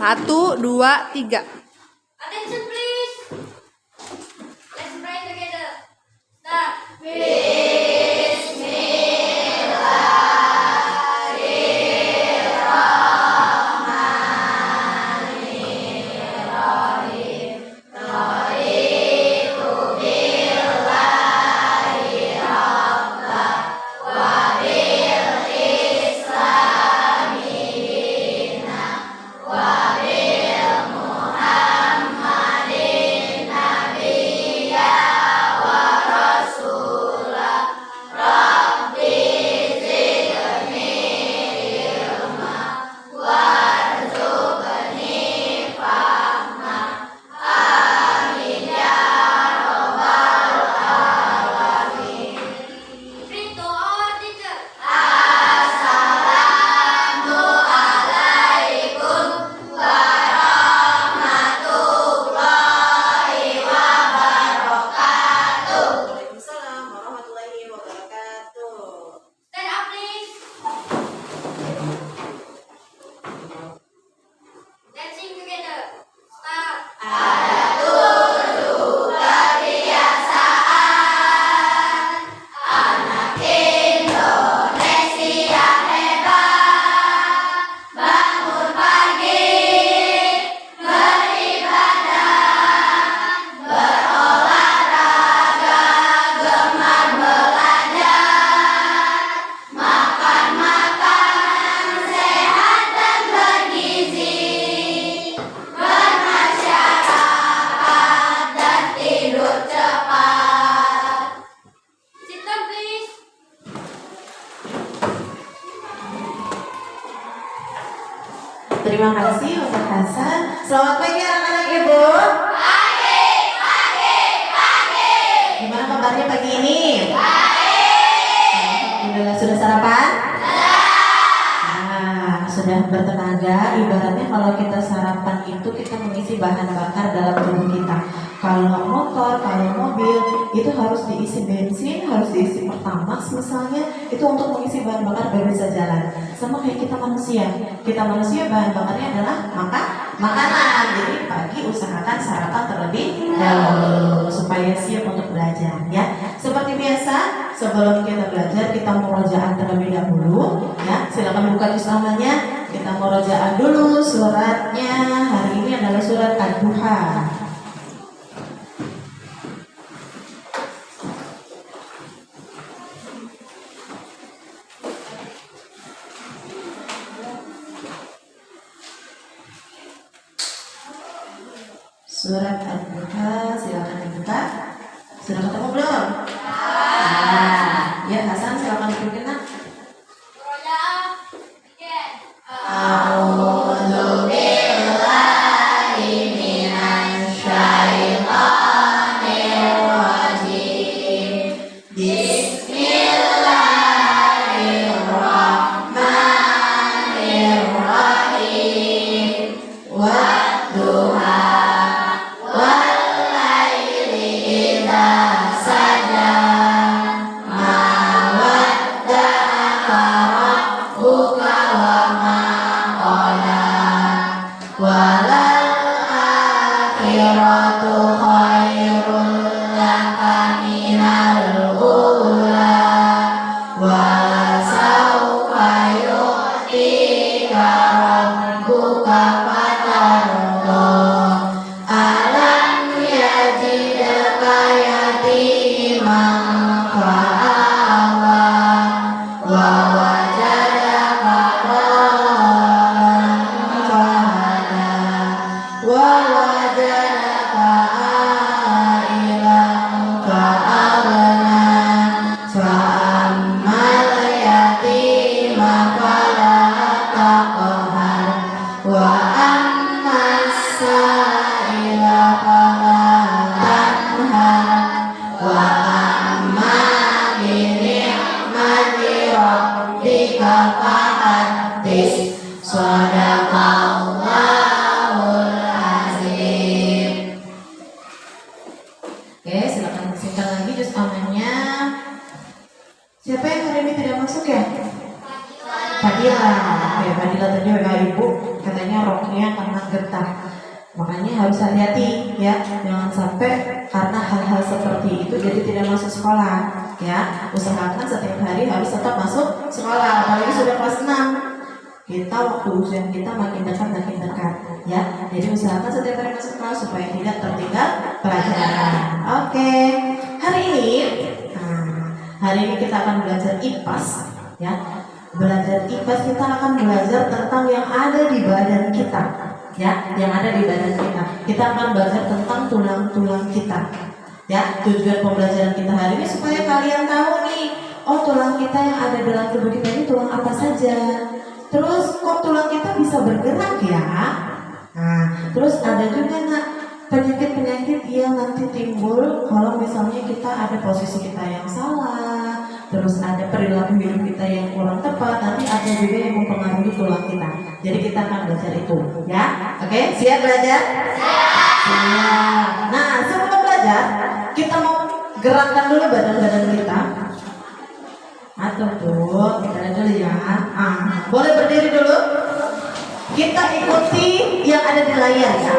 1, 2, 3. Attention please. Let's pray together. Start. Three to our teacher. Waalaikumsalam warahmatullahi wabarakatuh. Stand up please. Let's sing together. Start. Sit down please. Terima kasih Ustaz Hasan. Selamat pagi anak-anak Ibu. Gimana kabarnya pagi ini? Alhamdulillah, sudah sarapan? Nah, sudah bertenaga. Ibaratnya kalau kita sarapan itu kita mengisi bahan bakar dalam tubuh kita. Kalau motor, kalau mobil itu harus diisi bensin, harus diisi pertamax misalnya, itu untuk mengisi bahan bakar biar bisa jalan. Sama kayak kita manusia. Kita manusia bahan bakarnya adalah makanan. Jadi pagi usahakan sarapan terlebih dahulu supaya siap untuk belajar ya. Seperti biasa, sebelum kita belajar kita murojaah terlebih dahulu ya. Silakan buka juz amalnya. Kita murojaah dulu suratnya. Hari ini adalah surat Ad-Duha. Surat Ad-Duha, silakan dibuka. Sudah ketemu belum? Ya Hasan, silakan dibuka. Nak. Murojaah. Begin. A'udzu billahi minasyaitonir rajim. Bismillahirrahmanirrahim. Wadduha wal-laili idza saja. Ma wadda'aka rabbuka wa ma qala. Walal akhiratu khairul laka minal ula. Wa sawfa yu'tika rabbuka fatarda. Alam yajidka yatiman fa'awa. Wa wajadaka dhallan fahada. Wa wajadaka a'ilan fa'aghna. Fa'ammal yatima fala taqhar. Wa ammas sa'ila fala tanhar. Wa amma bi ni'mati rabbika fahaddits. Shadaqallahul azim. Oke, silakan bersihkan lagi juz amalnya. Siapa yang hari ini tidak masuk ya? Fadila. Oke, Fadila tadi WA ibu katanya roknya karena getar. Makanya harus hati-hati ya, jangan sampai karena hal-hal seperti itu jadi tidak masuk sekolah ya. Usahakan setiap hari harus tetap masuk sekolah, apalagi sudah kelas 6. Kita waktu ujian kita makin dekat ya. Jadi usahakan setiap hari masuk sekolah supaya tidak tertinggal pelajaran. Oke. Hari ini kita akan belajar IPAS ya. Belajar IPAS kita akan belajar tentang yang ada di badan kita. Ya, yang ada di badan kita. Kita akan belajar tentang tulang-tulang kita. Ya, tujuan pembelajaran kita hari ini supaya kalian tahu nih, oh tulang kita yang ada dalam tubuh kita ini tulang apa saja. Terus kok tulang kita bisa bergerak ya? Nah, terus ada juga penyakit-penyakit yang nanti timbul kalau misalnya kita ada posisi kita yang salah. Terus ada perilaku hidup kita yang kurang tepat, nanti ada juga yang mempengaruhi tulang kita. Jadi kita akan belajar itu, ya. Oke, siap belajar? Siap. Nah, sebelum belajar, kita mau gerakkan dulu badan-badan kita. Atau tuh, kita lihat dulu ya. Boleh berdiri dulu. Kita ikuti yang ada di layar ya.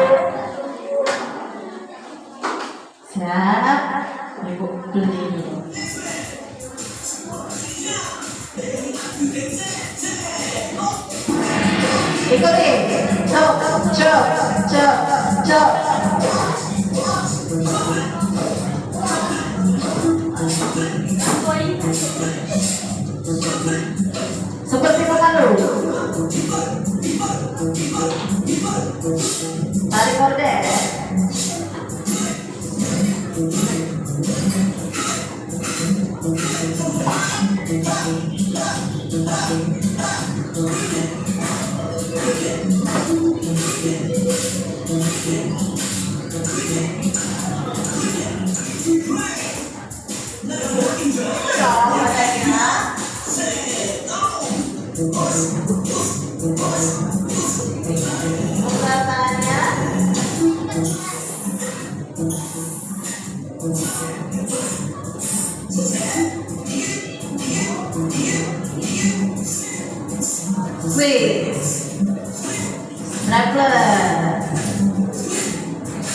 Siap. Ibu berdiri dulu. Ikuti. Cok. Seperti pemandu. Tarik korden.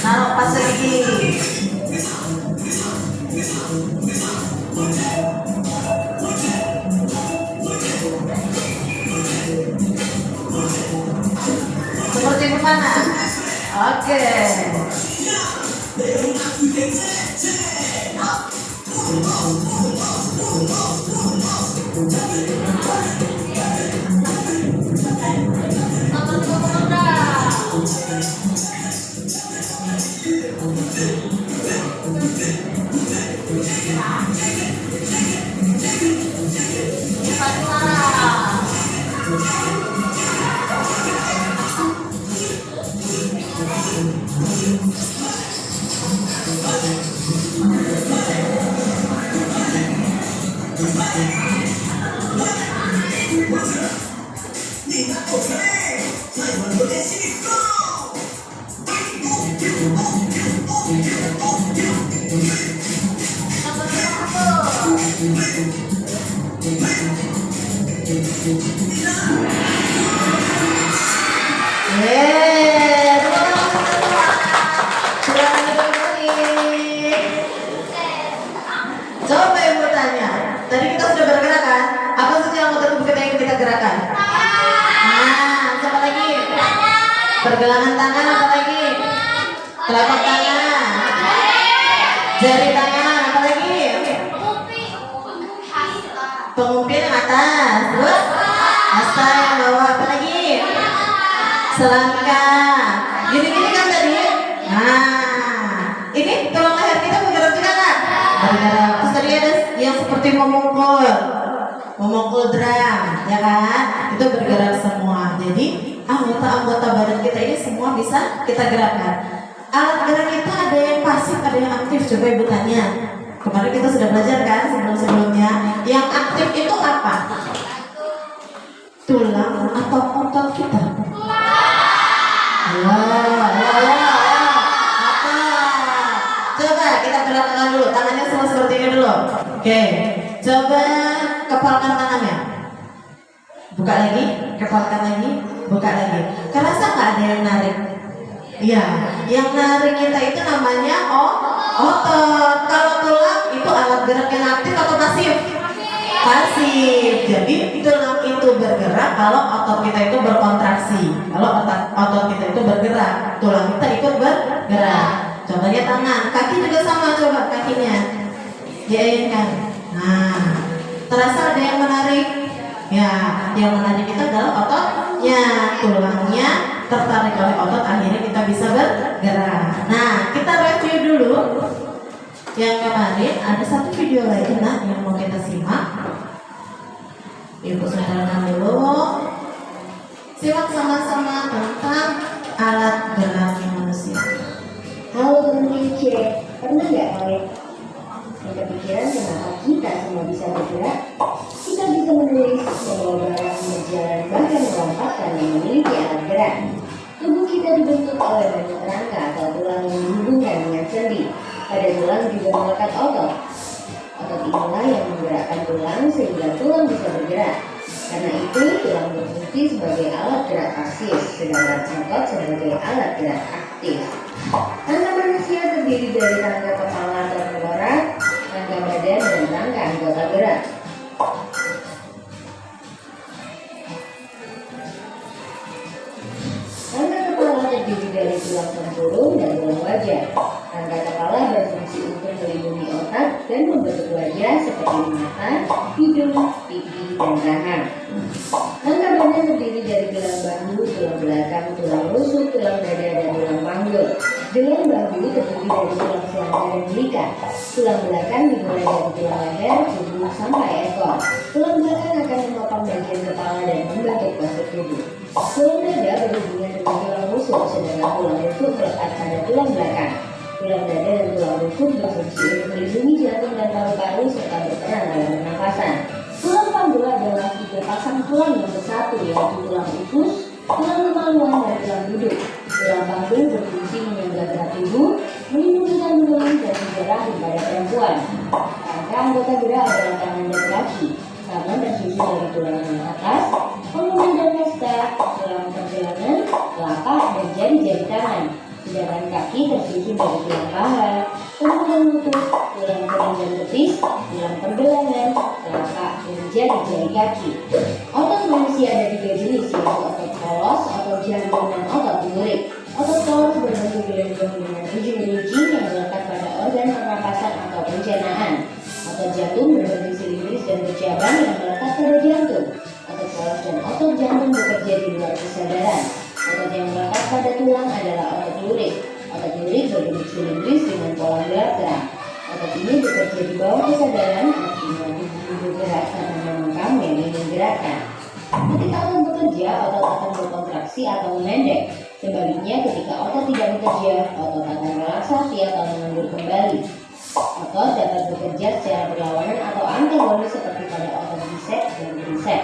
Naruh pas lagi. Seperti mana? Oke. Coba ibu tanya, tadi kita sudah bergerak kan? Apa saja anggota tubuh kita yang kita gerakan? Nah, siapa lagi? Pergelangan tangan, apa lagi? Telapak tangan, jari tangan, apa lagi? Pengumpi yang atas, terus hasta yang bawah, apa lagi? Selangkah. Gini-gini kan tadi? Nah, ini tulang leher kita bergerak juga kan? Bergerak. Terus tadi ada yang seperti memukul drum, ya kan? Itu bergerak semua. Jadi anggota-anggota badan kita ini semua bisa kita gerakkan. Alat gerak kita ada yang pasif, ada yang aktif. Coba ibu tanya. Kemarin kita sudah belajar kan sebelum-sebelumnya. Yang aktif itu apa? Tulang atau otot kita? Apa? Coba kita gerakkan dulu. Tangannya semua seperti ini dulu. Oke. Coba kepalkan tangannya. Buka lagi, kepalkan lagi, buka lagi. Kerasa nggak ada yang narik? Iya, yang narik kita itu namanya otot. Kalau tulang itu alat gerak yang aktif atau pasif? Pasif. Jadi tulang itu bergerak kalau otot kita itu berkontraksi. Kalau otot kita itu bergerak, tulang kita ikut bergerak. Contohnya tangan, kaki juga sama. Coba kakinya diayunkan. Nah, terasa ada yang menarik? Ya, yang menarik itu adalah ototnya, tulangnya tertarik oleh otot, akhirnya kita bisa bergerak. Nah, kita review dulu. Yang kemarin ada satu video lagi yang mau kita simak. Ibu saudara dulu. Simak sama-sama tentang alat gerak manusia. Halo teman-teman C, pernah nggak kalian kepikiran kenapa kita semua bisa bergerak? Kita bisa menulis, membawa barang, berjalan, bahkan melompat karena memiliki alat gerak. Tubuh kita dibentuk oleh banyak rangka atau tulang yang dihubungkan dengan sendi. Pada tulang juga melekat otot. Otot inilah yang menggerakkan tulang sehingga tulang bisa bergerak. Karena itu, tulang berfungsi sebagai alat gerak pasif, sedangkan otot sebagai alat gerak aktif. Rangka manusia terdiri dari rangka kepala atau tengkorak, rangka badan, dan rangka anggota gerak. Rangka kepala terdiri dari tulang tempurung dan tulang wajah. Rangka kepala berfungsi untuk melindungi otak dan membentuk wajah seperti mata, hidung, pipi, dan rahang. Rangka badan terdiri dari tulang bahu, tulang belakang, tulang rusuk, tulang dada, dan tulang panggul. Tulang bahu terdiri dari tulang selangka dan belikat. Tulang belakang dimulai dari tulang leher, tubuh, sampai ekor. Tulang belakang akan menopang bagian kepala dan membentuk postur tubuh. Tulang dada berhubungan dengan tulang rusuk, sedangkan tulang rusuk melekat pada tulang belakang. Tulang dada dan tulang rusuk berfungsi untuk melindungi jantung dan paru-paru serta berperan dalam pernapasan. Tulang panggul adalah 3 pasang tulang yang bersatu, yaitu tulang usus, tulang kemaluan, dan tulang duduk. Tulang panggul berfungsi menyangga gerak tubuh, melindungi kandungan, dan juga rahim pada perempuan. Rangka anggota gerak adalah tangan dan kaki. Tangan tersusun dari tulang yang atas, pengunan dan mesta, tulang pergelangan, telapak, dan jari-jari tangan. Sedangkan kaki tersusun dari tulang paha, pengunan lutut, tulang kering dan betis, tulang pergelangan, telapak, dan jari-jari kaki. Otot manusia ada 3 jenis, yaitu otot polos, otot jantung, dan otot lurik. Otot polos berbentuk gelembung dengan ujung-ujung yang melekat pada organ pernapasan atau pencernaan. Otot jantung berbentuk silindris dan bercabang yang melekat pada jantung. Otot polos dan otot jantung bekerja di luar kesadaran. Otot yang melekat pada tulang adalah otot lurik. Otot lurik berbentuk silindris dengan pola gerak. Otot ini bekerja di bawah kesadaran, artinya tubuh bergerak karena memang kamu yang ingin gerakan. Ketika otot bekerja, otot akan berkontraksi atau memendek. Sebaliknya, ketika otot tidak bekerja, otot akan relaksasi atau mengundur kembali. Otot dapat bekerja secara berlawanan atau antagonis seperti pada otot bicep dan tricep.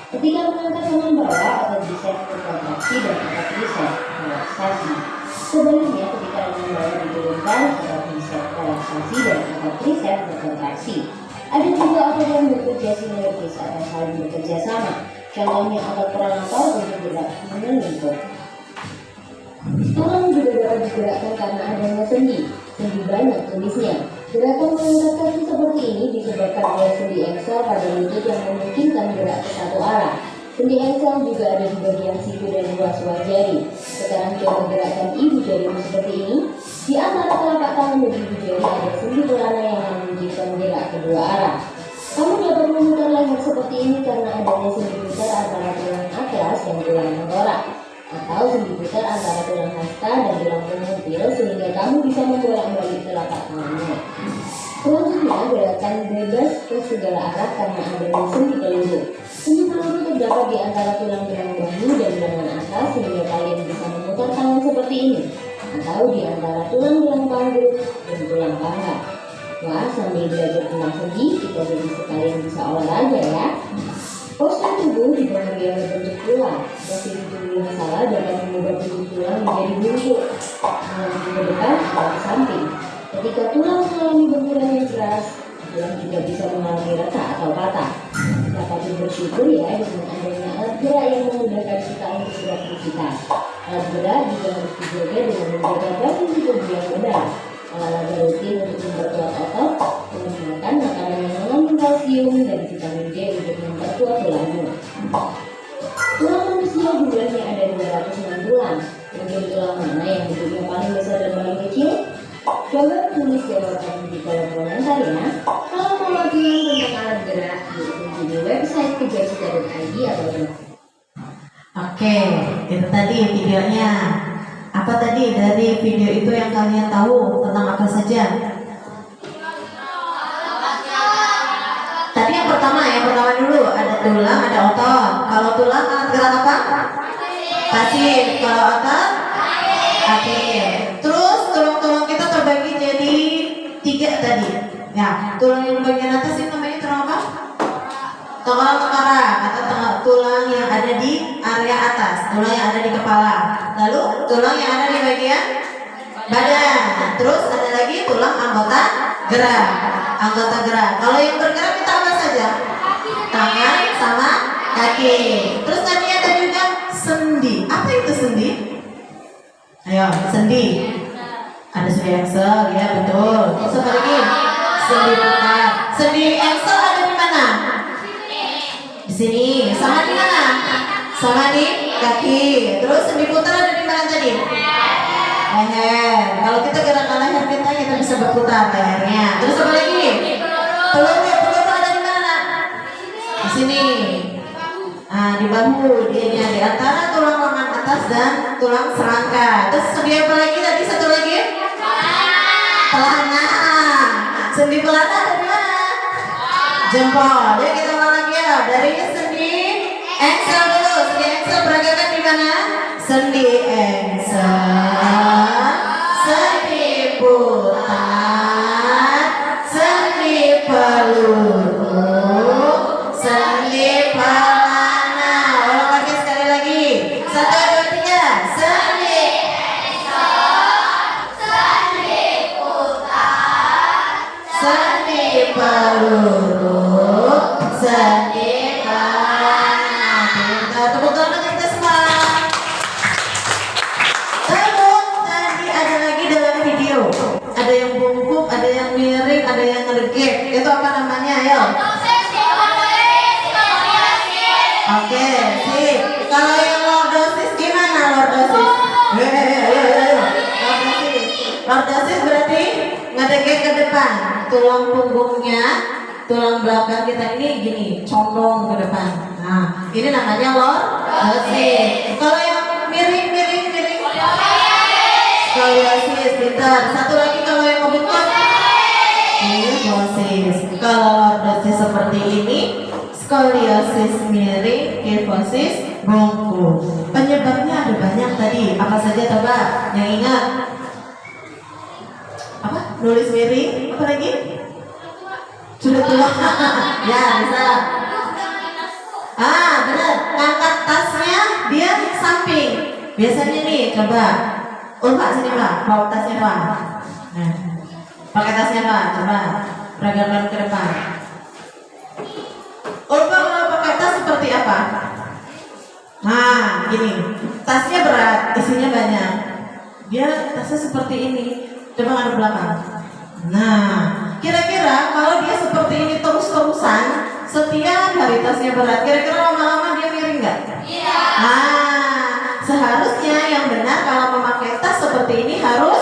Ketika mengangkat tangan bawah, otot bicep berkontraksi dan otot tricep relaksasi. Sebaliknya, ketika tangan bawah diturunkan, otot bicep relaksasi dan otot tricep berkontraksi. Ada juga otot yang bekerja sinergis atau saling bekerja sama. Contohnya otot pronator untuk gerak menyentuh. Tulang juga dapat digerakkan karena adanya sendi. Sendi banyak jenisnya. Gerakan mengangkat kaki seperti ini disebabkan oleh sendi engsel pada lutut yang memungkinkan gerak ke satu arah. Sendi engsel juga ada di bagian siku dan ruas jari. Sekarang coba gerakkan ibu jarimu seperti ini. Di antara telapak tangan dan ibu jari ada sendi pelana yang memungkinkan gerak kedua arah. Kamu dapat memutar leher seperti ini karena adanya sendi putar antara tulang atlas dan tulang tengkorak, atau sendi putar antara tulang hasta dan tulang pengumpil sehingga kamu bisa membolak-balik telapak tangannya. Selanjutnya, gerakan bebas ke segala arah karena adanya sendi peluru. Sendi peluru terdapat di antara tulang gelang bahu dan lengan atas sehingga kalian bisa memutar tangan seperti ini, atau di antara tulang gelang panggul dan tulang paha. Wah, sambil belajar tentang sendi, kita jadi sekalian bisa olahraga ya. Postur tubuh dipengaruhi oleh bentuk tulang. Posisi tubuh yang salah dapat mengubah bentuk tulang menjadi bungkuk, mengarah ke depan atau ke samping. Ketika tulang mengalami benturan yang keras, tulang juga bisa mengalami retak atau patah. Dapat bersyukur ya dengan adanya alat gerak yang memudahkan kita untuk beraktivitas. Alat berat juga harus dijaga dengan menjaga posisi tubuh yang benar. Olahraga rutin untuk memperkuat otot, terus makan makanan yang mengandung kalsium dan vitamin D untuk memperkuat tulangmu. Tulang manusia jumlahnya ada 206 tulang. Bagian tulang mana yang bentuknya paling besar dan paling kecil? Coba tulis jawaban di kolom komentar ya. Kalau mau latihan tentang alat gerak, dikunjungi di website kejasita.id atau Oke, itu tadi videonya. Apa tadi dari video itu yang kalian tahu tentang apa saja? Tadi yang pertama dulu ada tulang, ada otot. Kalau tulang alat gerak apa? Pasir. Kalau otot? Akhir. Terus tulang-tulang kita terbagi jadi 3 tadi. Ya, tulang yang bagian atas ini namanya tulang apa? Tulang tengkorak atau tulang yang ada di area atas, tulang yang ada di kepala. Lalu tulang yang ada di bagian badan. Terus ada lagi tulang anggota gerak. Kalau yang bergerak kita apa saja? Tangan sama kaki. Terus tadi ada juga sendi. Apa itu sendi? Ayo, sendi. Ada sendi engsel, ya betul. Terus apa lagi? Sendi putar. Sendi engsel ada di mana? Di sini. Sama di mana? Sama di kaki. Terus sendi putar ada di mana tadi? Leher. Kalau kita gerakan leher kita bisa berputar lehernya. Terus apa lagi? Peluru ada di mana? Di sini. Nah, di bahu, dia di antara tulang lengan atas dan tulang serangka. Terus sendi apa lagi tadi? Satu lagi? Pelana. Sendi pelana ada di mana? Jempol. Jadi kita ulang lagi ya. Dari sendi engsel dulu. Sendi engsel beragakan di mana? Sendi engsel, sendi putar, sendi peluru, sendi pelana. Ulang lagi sekali lagi. 1, 2, 3. Sendi sendi putar, sendi peluru, sendi pelana. Kita tepuk tangan kita semua. Terus tadi ada lagi dalam video, ada yang bungkuk, ada yang miring, ada yang ngelegek. Itu apa namanya? Ayo. Oke, sip. Kalau yang lordosis gimana lordosis? Lordosis berarti ngedegek ke depan. Tulang punggungnya, tulang belakang kita ini gini, condong ke depan. Nah, ini namanya lordosis. Kalau yang miring. Skoliosis, pintar. Satu lagi kalau yang ngebengkak. Kyphosis. Kalau lordosis seperti ini, skoliosis miring, kyphosis bungkuk. Penyebabnya ada banyak tadi. Apa saja coba yang ingat? Apa? Nulis miring. Apa lagi? Sudah tua. Ya bisa. Benar. Angkat tasnya dia samping. Biasanya nih coba. Pak sini Pak. Bawa tasnya Pak. Nah, pakai tasnya Pak. Coba peragakan ke depan. Ulfa kalau pakai tas seperti apa? Nah, gini. Tasnya berat, isinya banyak. Dia tasnya seperti ini. Coba ngadep belakang. Nah, kira-kira kalau dia seperti ini terus-terusan, setiap hari tasnya berat, kira-kira lama-lama dia miring nggak? Iya. Seharusnya yang benar kalau memakai tas seperti ini harus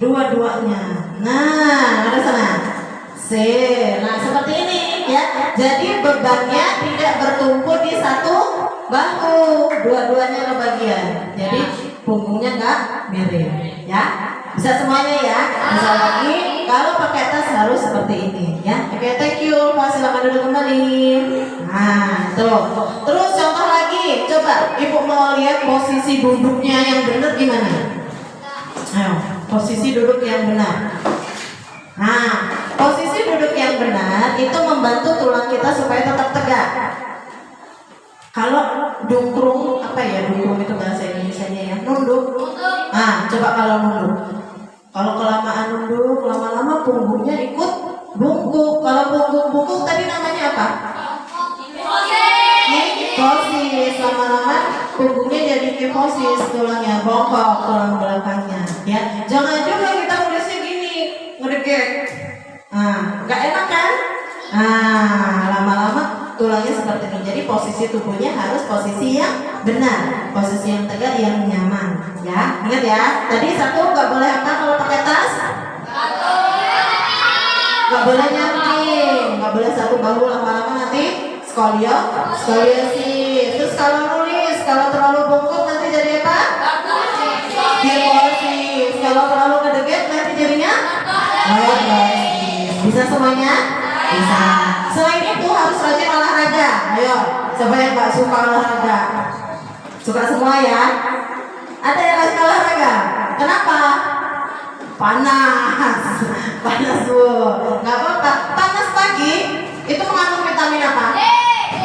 dua-duanya. Nah, ada sana. Nah, seperti ini ya. Jadi bebannya tidak bertumpuk di satu bahu, dua-duanya kebagian. Jadi punggungnya nggak miring, ya. Bisa semuanya ya. Bisa lagi. Kalau pakai tas harus seperti ini, ya. Oke, thank you. Pak, silakan duduk kembali. Nah, tuh. Terus contoh lagi. Coba Ibu mau lihat posisi duduknya yang benar gimana? Ayo, posisi duduk yang benar. Nah, posisi duduk yang benar itu membantu tulang kita supaya tetap tegak. Kalau dungkrung, apa ya dungkrung itu bahasa Indonesianya ya? Nunduk. Coba kalau nunduk. Kalau kelamaan nunduk, lama-lama punggungnya ikut bungkuk. Kalau punggung bungkuk tadi namanya apa? Kyphosis. Lama-lama punggungnya jadi hipofisis, tulangnya bongkok, tulang belakangnya, ya. Jangan juga kita nulisnya gini, ngedeket. Nah, nggak enak kan? Nah, lama-lama tulangnya seperti ini. Jadi posisi tubuhnya harus posisi yang benar, posisi yang tegak, yang nyaman, ya. Ingat ya. Tadi satu, nggak boleh apa kalau pakai tas? Nggak boleh nyamping, nggak boleh satu bahu, lama-lama nanti skoliosis. Terus kalau nulis, kalau terlalu bongkok nanti jadi apa? Hipofisis. Kalau terlalu ngedeket nanti jadinya lordosis. Bisa semuanya? Bisa. Selain itu harus rajin olahraga. Ayo, siapa yang nggak suka olahraga? Suka semua ya? Ada yang rajin olahraga? Kenapa? Panas, panas bu. Nggak apa-apa. Panas pagi itu mengandung vitamin apa?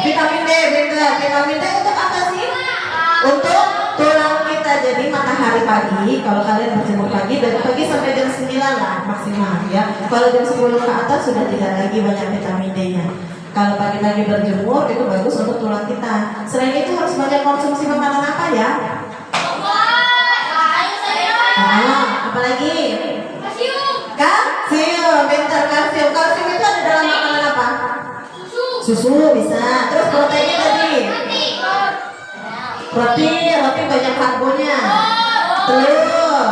Vitamin D, bener. Vitamin D untuk apa sih? Untuk tulang kita. Jadi matahari pagi, kalau kalian berjemur pagi, dari pagi sampai jam 9 lah maksimal ya. Kalau jam 10 ke atas sudah tidak lagi banyak vitamin D-nya. Kalau pagi-pagi berjemur itu bagus untuk tulang kita. Selain itu harus banyak konsumsi makanan apa ya? Apalagi? Kalsium, pintar kalsium. Kalsium itu ada dalam makanan apa? Susu bisa. Terus proteinnya tadi? Roti banyak karbonnya. Telur.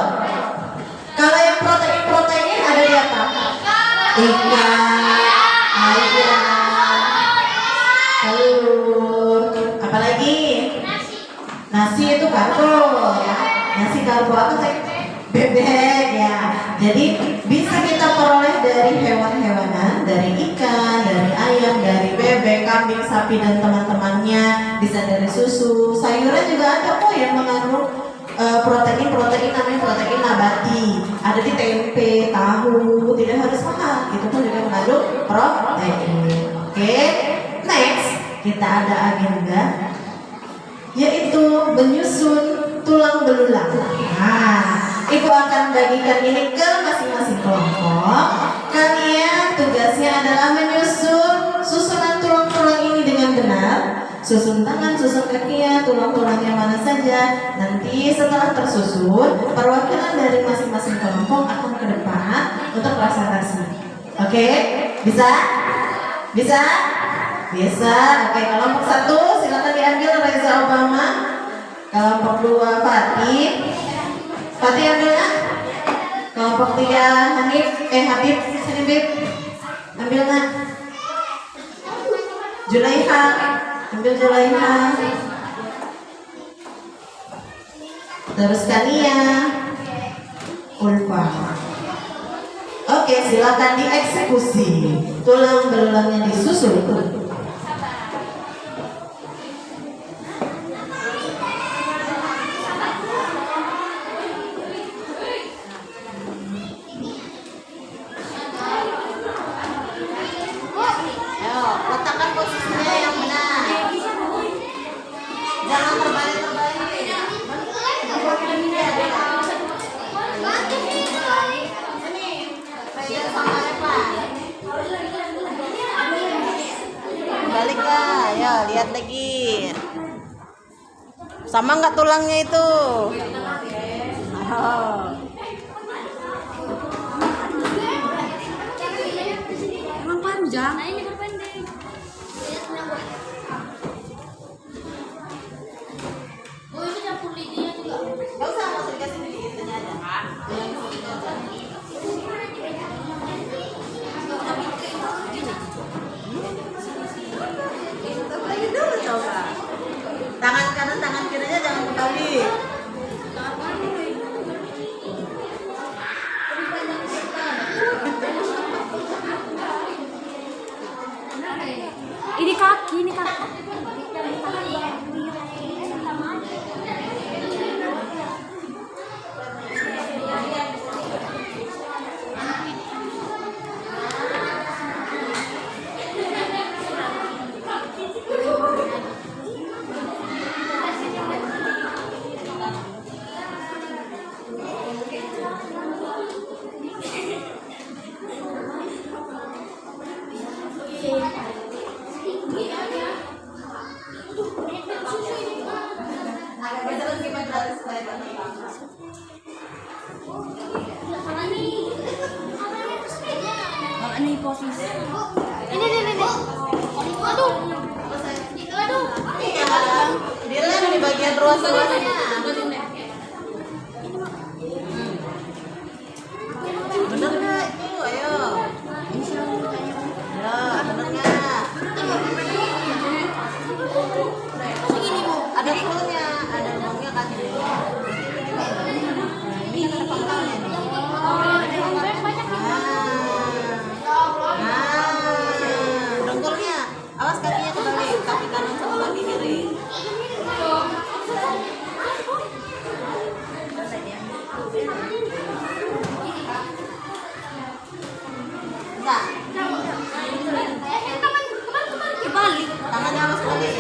Kalau yang protein ada di apa? Ikan, ayam, telur. Apalagi? Nasi itu karbo ya. Nasi karbo apa sih? Bebek ya. Jadi bisa kita peroleh dari hewan-hewanan, dari ikan, dari ayam, dari bebek, kambing, sapi dan teman-temannya. Bisa dari susu. Sayuran juga ada kok yang mengandung protein namanya protein nabati. Ada di tempe, tahu, tidak harus mahal. Itu pun juga mengandung protein. Oke. Next, kita ada agenda yaitu menyusun tulang belulang. Nah, Ibu akan bagikan ini ke masing-masing kelompok. Kalian tugasnya adalah menyusun susunan tulang-tulang ini dengan benar. Susun tangan, susun kakinya, tulang-tulangnya mana saja. Nanti setelah tersusun, perwakilan dari masing-masing kelompok akan ke depan untuk presentasi. Oke? Bisa? Bisa? Bisa. Oke, kelompok 1 silakan diambil Reza Obama. Kelompok 2 Fatih. Fatih ambilnya. Kelompok 3 Habib, sini Bib. Ambilnya. Julaiha. Ambil Julaiha. Terus Kania. Ulfa. Oke, silakan dieksekusi. Tulang belulangnya disusun. Lihat lagi, sama nggak tulangnya itu? Emang panjang? Nah, ini berpendek. Oh, itu campur lidinya juga. Nggak usah, mau dikasih sedikit aja. Tangan kanan, tangan kirinya jangan kebalik. Ini kaki, ini kaki. posisi. Ini. Aduh. Dilem di bagian ruas-ruasnya. Bener nggak itu? Ayo. Ya, bener nggak? Ada fullnya, ada lubangnya kan? Ini ada pangkalnya nih. Dengkulnya, awas kakinya kebalik, kaki kanan sama kaki kiri. Enggak. Kebalik. Tangannya awas kebalik.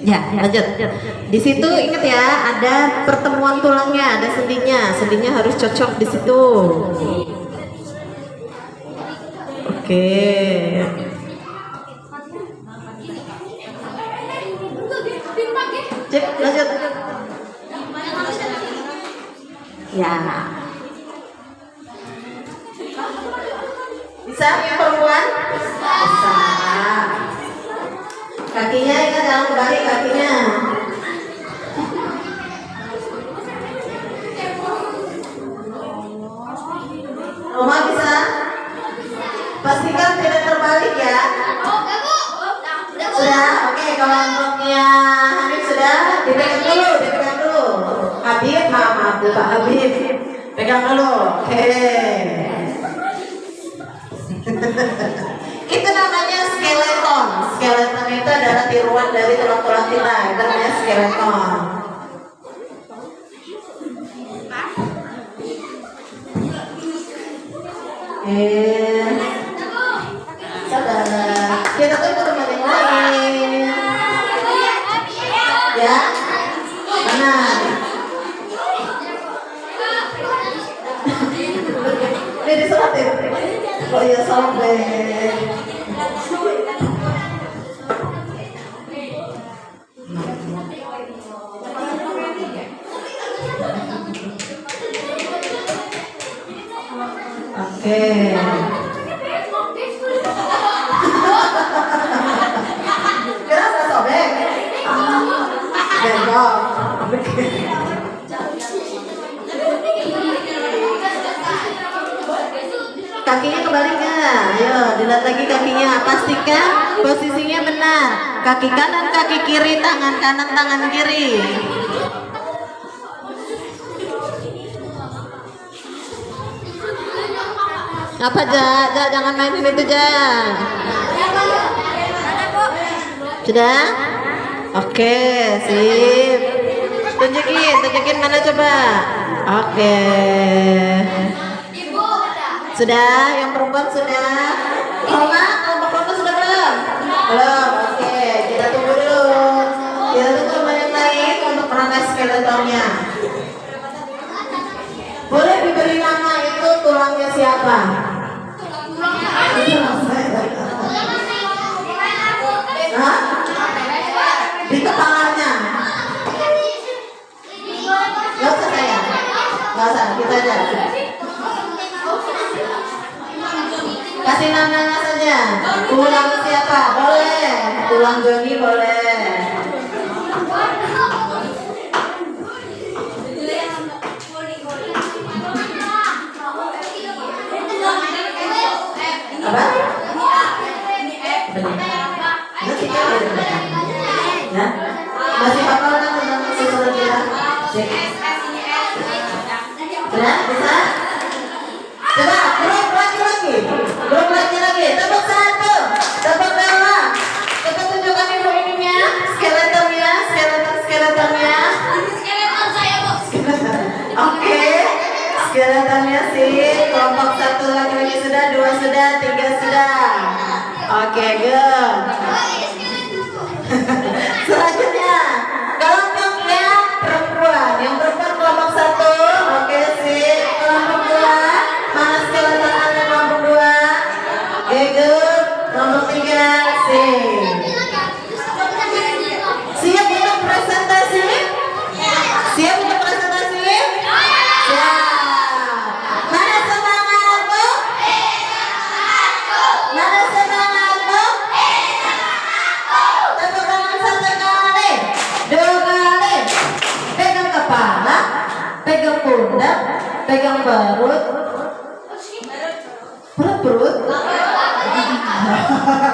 Ya, lanjut. Di situ ingat ya, ada pertemuan tulangnya, ada sendinya. Sendinya harus cocok di situ. Oke. Cek, lanjut. Ya. Bisa yang perempuan? Bisa. Kakinya ingat jangan kebalik kakinya. Roma bisa? Pastikan tidak terbalik ya. Sudah? Oke, kalau untuknya Habib sudah, dipegang dulu. Habib, maaf, Pak Habib. Pegang dulu. Oke. Itu namanya skeleton. Skeleton itu adalah tiruan dari tulang-tulang kita. Itu namanya skeleton. Saudara, kita tuh ikut teman yang lain. Ya, benar. Ini disolatin. Oh iya, sobek. Oke. Kenapa sobek? Bengkok. Kakinya kebalik nggak? Ayo dilihat lagi kakinya. Pastikan posisinya benar. Kaki kanan, kaki kiri, tangan kanan, tangan kiri. Apa jangan mainin itu Sudah? Oke, sip. Tunjukin mana coba. Oke. Sudah, yang perempuan sudah. Kalau nggak, kelompok perempuan sudah belum? Belum. Oke, kita tunggu dulu. Kita tunggu teman yang lain untuk merangkai skeletonnya. Boleh diberi nama itu tulangnya siapa? Hah? Di kepalanya. Gak usah saya. Gak usah, kita aja. Kasih namanya saja. Tulang siapa? Boleh. Tulang Joni boleh. Apa? Ya? Masih apa orang dengan sesuatu kita? Sudah? Bisa? Coba, belum lagi. Tepuk satu, tepuk dua. Coba tunjukkan ibu ininya, skeletonnya. Oke, skeletonnya sih. Kelompok satu laki-laki sudah, dua sudah, tiga sudah. Oke, good. Selanjutnya, kelompoknya perempuan. Yang perempuan kelompok satu. Oke, sip. Kelompok dua. Mana skeleton Anda kelompok dua? Oke, good. Kelompok tiga, sip. pundak, pegang perut. Perut.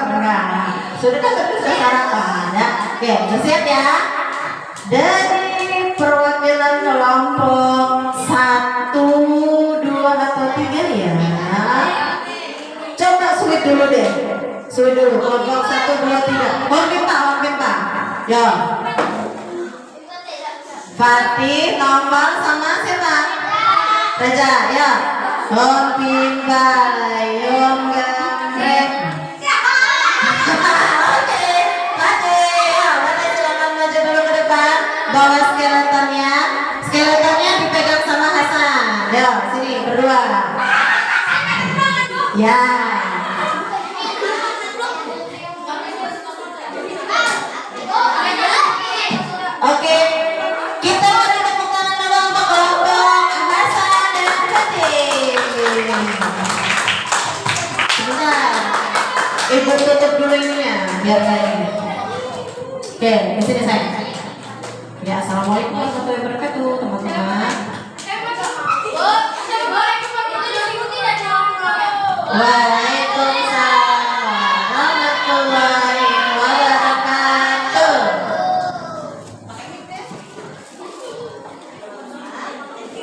Enggak. Sudah kan sudah sarapan ya. Oke, bersiap ya. Dari perwakilan kelompok 1, 2 atau 3 ya. Coba sweet dulu deh. Sweet dulu. Kelompok 1, 2, 3. Minta. Ya. Fatih, Novel sama siapa? Raja, ya. Om Pimba, Om Gamrek. Oke, Fatih silakan maju dulu ke depan. Bawa skeletonnya. Skeletonnya dipegang sama Hasan. Yo, sini berdua. Ya. Oke. Kita beri tepuk tangan dulu untuk kelompok Hasan dan Fatih. Sebentar. Ibu tutup dulu ininya biar baik. Oke, di sini saya. Ya, assalamualaikum warahmatullahi wabarakatuh, teman-teman. Waalaikumsalam warahmatullahi wabarakatuh.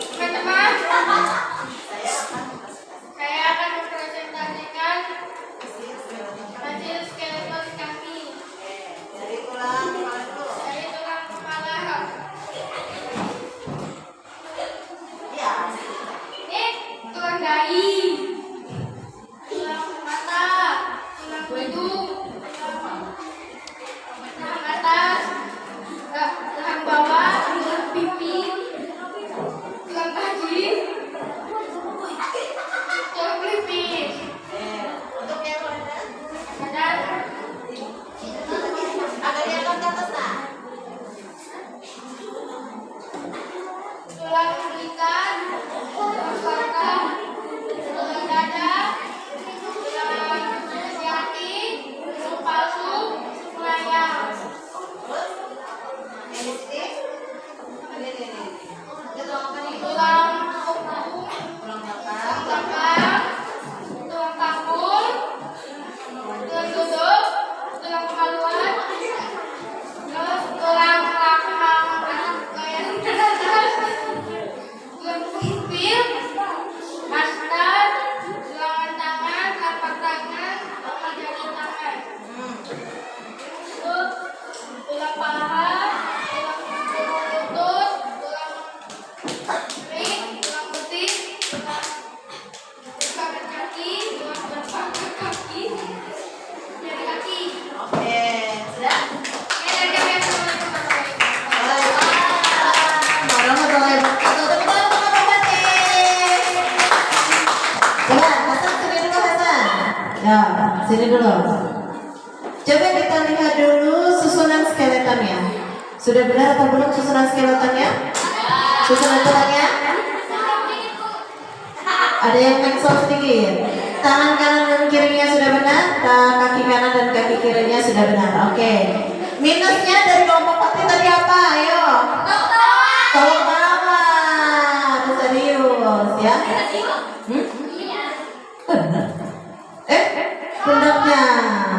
Teman-teman, saya akan mempresentasikan hasil skeleton kaki dari tulang kepala. Ini tulang dahi, tulang mata, tulang hidung, tulang atas, tulang bawah, tulang pipi, tulang kaki, tulang pelipis. Untuk yang mana? Dan Agak diangkat ke atas nah. tulang belikan, tulang belakang, tulang dada, tulang kaki, tulang palsu, tulang layang, Yang di sini. Ini. Itu tulang apa nih? tulang punggung, Tulang belakang. tulang belakang, tulang tanggul, tulang duduk, tulang kemaluan, terus tulang belakang kayak tulang pipil, master, tulang tangan, telapak tangan, sama jari tangan. Terus tulang paha, tulang lutut, tulang ring, tulang betis, tulang kaki, tulang telapak kaki, jari kaki. Oke, sudah? Jari kaki yang Warahmatullahi wabarakatuh. Tepuk tangan untuk Fatih. Coba Hasan sini dulu Hasan. Ya, sini dulu. Coba kita lihat dulu susunan skeletonnya. Sudah benar atau belum susunan skeletonnya? Susunan tulangnya? Ada yang mengsel sedikit. Tangan kanan dan kirinya sudah benar. Kaki kanan dan kaki kirinya sudah benar. Oke. Minusnya dari kelompok Fatih tadi apa? Ayo. Tolong banget. Serius ya. Benar. Pundaknya.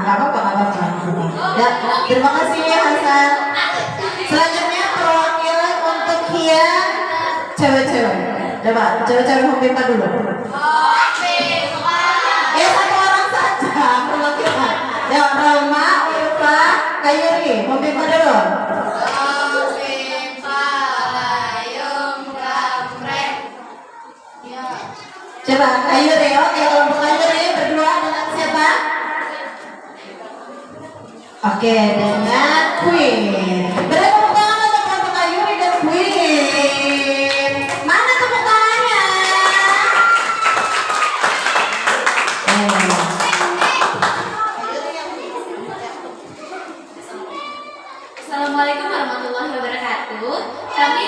Gak apa-apa. Ya, terima kasih ya Hasan. Selanjutnya perwakilan untuk yang cewek-cewek. Coba cewek-cewek Hompimpa dulu. Ya satu orang saja perwakilan. Ya Roma, Ulfa, Kayuri, Hompimpa dulu. Coba Kayuri, oke kelompok Kayuri berdua dengan siapa? Oke, dengan Queen. Beri tepuk tangan untuk kelompok Kayuri dan Queen. Mana tepuk tangannya? Assalamualaikum warahmatullahi wabarakatuh. Kami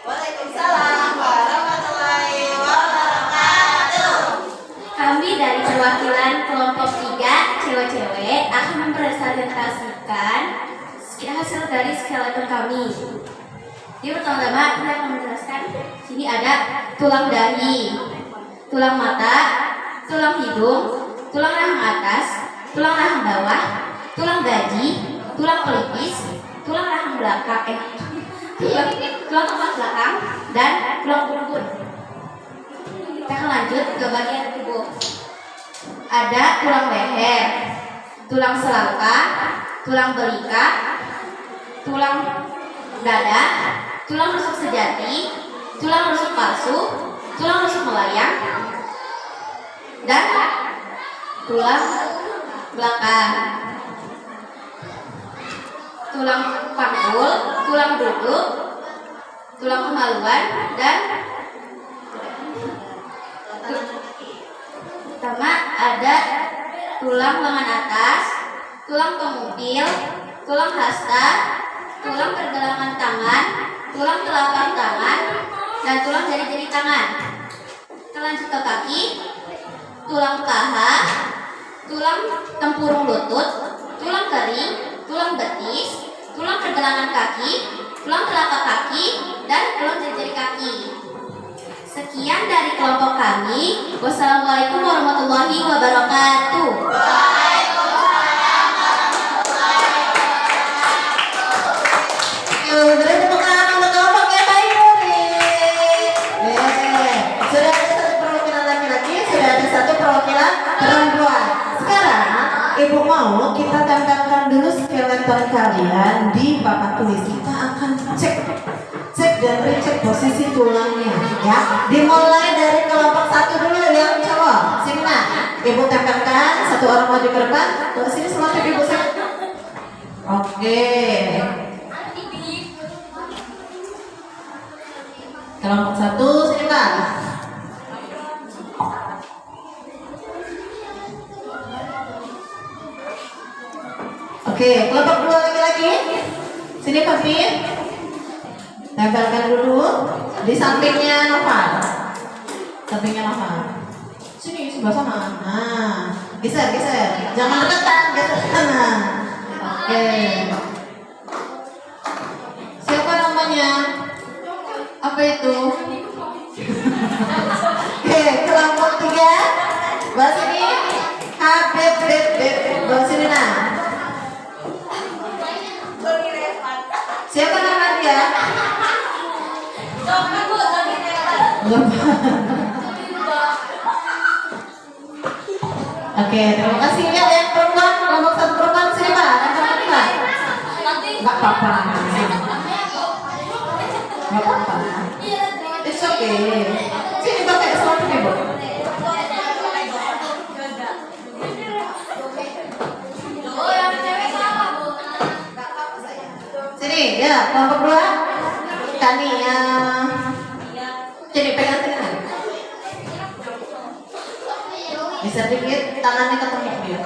Waalaikumsalam warahmatullahi wabarakatuh. dari perwakilan kelompok 3 cewek-cewek akan mempresentasikan hasil dari skeleton kami. Jadi pertama-tama kita akan menjelaskan. Sini ada tulang dahi, tulang mata, tulang hidung, tulang rahang atas, tulang rahang bawah, tulang gaji, tulang pelipis, tulang rahang belakang, tulang otot belakang, dan tulang punggung. Kita akan lanjut ke bagian tubuh. Ada tulang leher, tulang selangka, tulang belika, tulang dada, tulang rusuk sejati, tulang rusuk palsu, tulang rusuk melayang, dan tulang belakang, tulang panggul, tulang duduk, tulang kemaluan, dan pertama ada tulang lengan atas, tulang pemupil, tulang hasta, tulang pergelangan tangan, tulang telapak tangan, dan tulang jari-jari tangan. Kita lanjut ke kaki, tulang paha, tulang tempurung lutut, tulang kering, tulang betis, tulang pergelangan kaki, tulang telapak kaki, dan tulang jari-jari kaki. Sekian dari kelompok kami. Wassalamualaikum warahmatullahi wabarakatuh. Beri tepuk tangan untuk kelompok yang baik ini. Sudah ada satu perwakilan laki-laki, sudah ada satu perwakilan perempuan. Sekarang ibu mau kita tempelkan dulu skeleton kalian di papan tulis. Kita akan cek dan recek posisi tulangnya, ya. Dimulai dari kelompok satu dulu yang cowok. Sini nak, ibu tempelkan. Satu orang maju ke depan. Terus sini semua ibu saya. Oke. Kelompok satu, sini Pak. Oke, kelompok dua laki-laki. Sini Papi. Tempelkan dulu di sampingnya Noval. Sampingnya Noval. Sini sebelah sana. Nah, geser. Jangan deketan, geser ke sana. Oke. Siapa namanya? Apa itu? Oke, kelompok tiga. Bawa sini. Habib. Bawa sini nah. Siapa nama dia? Oke, terima kasih ya yang perempuan, kelompok satu perempuan sini Pak, Nggak apa-apa. It's okay. Sini pakai sepatu ibu. Sini, ya kelompok dua. Kani ya. Jadi pegang tangan. Bisa dikit tangannya ketemu dia.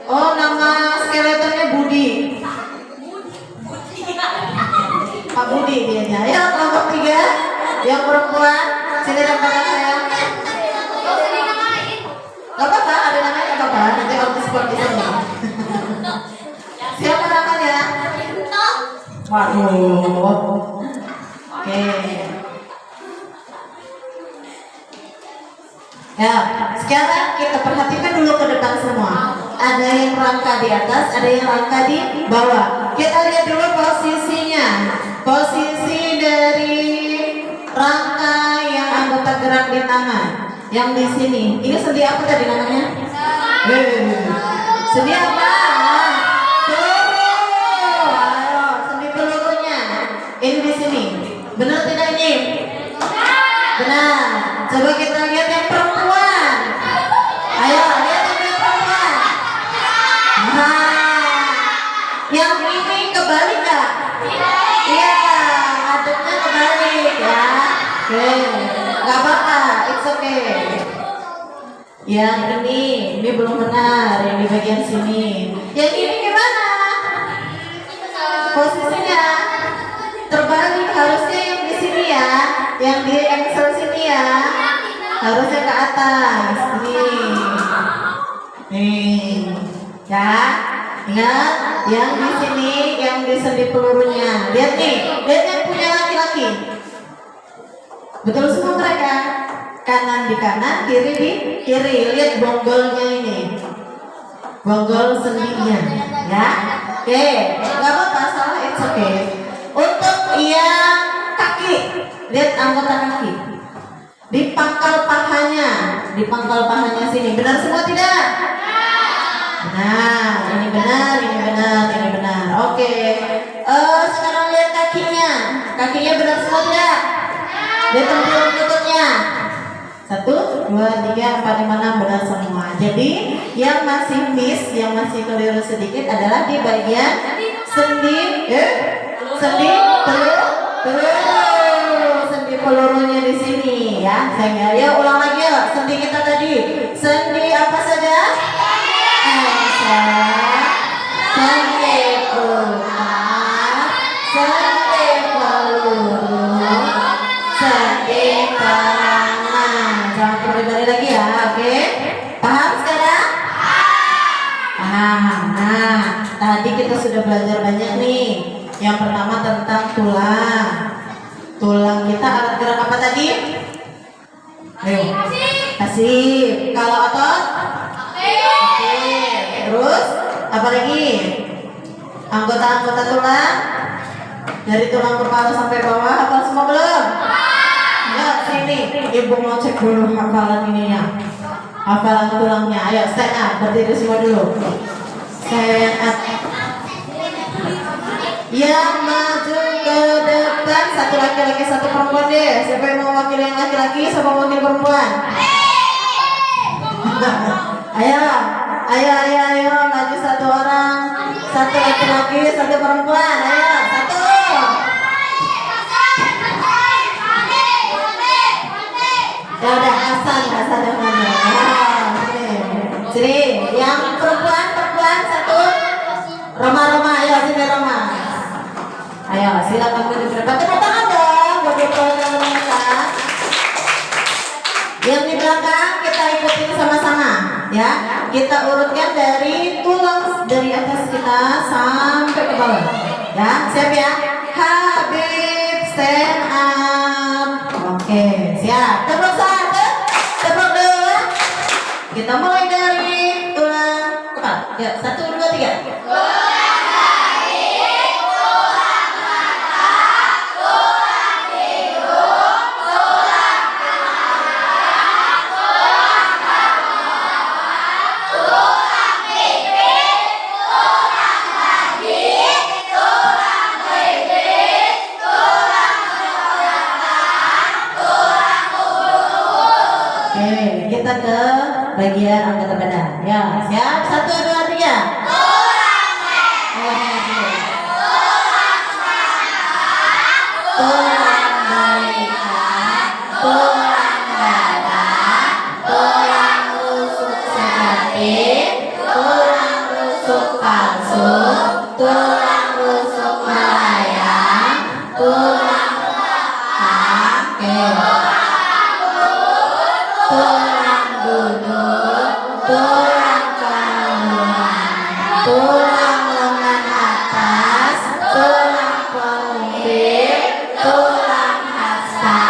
Oh, nama skeletonnya Budi. Pak Budi dia. Ya kelompok tiga. Yang perempuan. Sini tempatnya saya. Gak apa-apa, ada namanya gak apa-apa. Nanti kalau disebut di sini. Siapa namanya? Waduh. Oke. Ya, sekarang kita perhatikan dulu ke depan semua. Ada yang rangka di atas, ada yang rangka di bawah. Kita lihat dulu posisinya. Posisi dari rangka yang anggota gerak di tangan. Yang di sini. Ini sendi apa tadi namanya? Sendi apa? Ini di sini. Benar tidak ini? Benar. Coba kita lihat yang perempuan. Ayo, lihat yang perempuan. Nah, yang ini kebalik nggak? Iya, aduknya kebalik ya. Oke, nggak apa-apa. It's okay. Yang ini belum benar. Yang di bagian sini. Yang ini gimana? Posisinya terbalik, harusnya yang di sini ya, yang di engsel sini ya, harusnya ke atas. Nih, ya, ingat Yang di sini, yang di sendi pelurunya. Lihat nih, lihat yang punya laki-laki. Betul semua mereka. Kanan di kanan, kiri di kiri. Lihat bonggolnya ini. Bonggol sendinya, ya. Oke, nggak apa-apa, salah, it's okay. Untuk yang kaki, lihat anggota kaki. Di pangkal pahanya sini. Benar semua tidak? Nah, ini benar, ini benar, ini benar. Oke. Sekarang lihat kakinya. Kakinya benar semua tidak? Lihat tempurung lututnya. 1, 2, 3, 4, 5, 6 benar semua. Jadi yang masih miss, yang masih keliru sedikit adalah di bagian sendi, sendi pelurunya di sini ya. Saya ya ulang lagi ya. Sendi kita tadi. Sendi apa saja? Sendi punggung, sendi peluru, sendi tangan. Jangan kembali lagi ya, oke? Paham sekarang? Paham. Nah, tadi kita sudah belajar banyak nih. Yang pertama tentang tulang. Tulang kita alat gerak apa tadi? Ayo. Kasih. Kalau otot? Oke. Terus apa lagi? Anggota-anggota tulang? Dari tulang kepala sampai bawah, hafal semua belum? Ya, sini. Ibu mau cek dulu hafalan ininya. Hafalan tulangnya. Ayo, stand up. Berdiri semua dulu. Stand up. Yang maju ke depan. Satu laki-laki, satu perempuan deh. Siapa yang mau wakil yang laki-laki, siapa mau wakil perempuan? Ayo, maju satu orang. Satu laki-laki, satu perempuan. Ayo, satu. Ya udah, Hasan yang mana? Sini, yang perempuan satu. Roma, ayo sini Roma. Ayo, silakan berdiri. Tepuk tangan dong buat mereka. Yang di belakang kita ikutin sama-sama, ya. Kita urutkan dari tulang dari atas kita sampai ke bawah, ya. Siap ya? Habib, stand up. Oke, siap. Tepuk satu, tepuk dua. Kita mulai dari tulang kepala. Ya, 1, 2, 3. Kita ke bagian anggota badan. Ya, siap. 1, 2, 3. Tulang balikan, tulang dada, tulang rusuk sejati, tulang rusuk palsu, tulang rusuk melayang, tulang kaki. Tulang duduk, tulang kandungan, tulang lengan atas, tulang pengumpil, tulang hasta,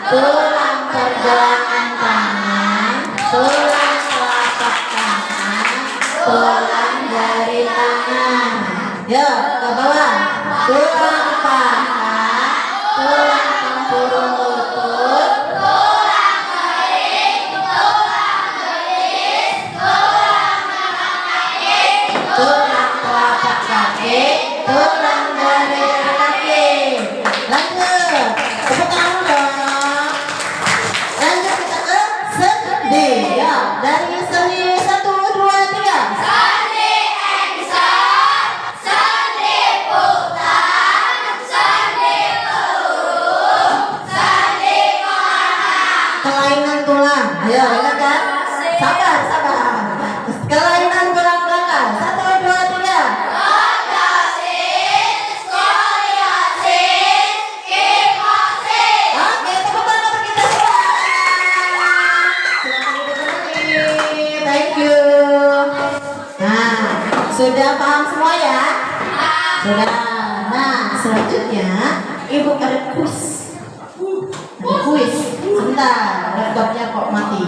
tulang pergelangan tangan, tulang telapak tangan, tulang jari tangan. Yuk, ke bawah. Tulang paha, tulang tempurung lutut, tulang telapak kaki, tulang jari kaki. Lanjut, tepuk tangan dong. Lanjut kita ke sendi. Ya, dari sendi 1, 2, 3. Sendi engsan, sendi putar, sendi peluru, sendi kolang. Kelainan tulang. Ayo, ingat kan? Sabar. Kelainan tulang belakang. 1, 2, 3. Skoliosis, skoliosis, kimosis. Oke, tepuk tangan untuk kita semua. Silakan duduk kembali. Thank you. Nah, Sudah paham semua ya? Sudah. Nah, selanjutnya Ibu ada kuis. Ada kuis. Sebentar, laptopnya kok mati.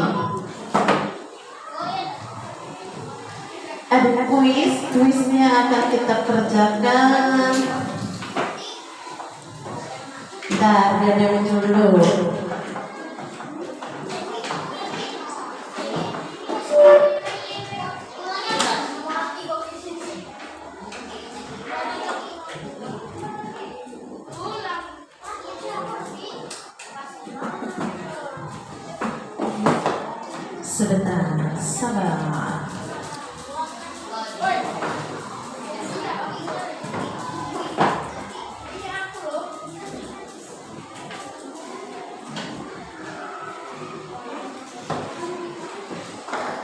Ada kuis. Kuisnya akan kita kerjakan. Bentar, biar dia muncul dulu. Sebentar, sabar.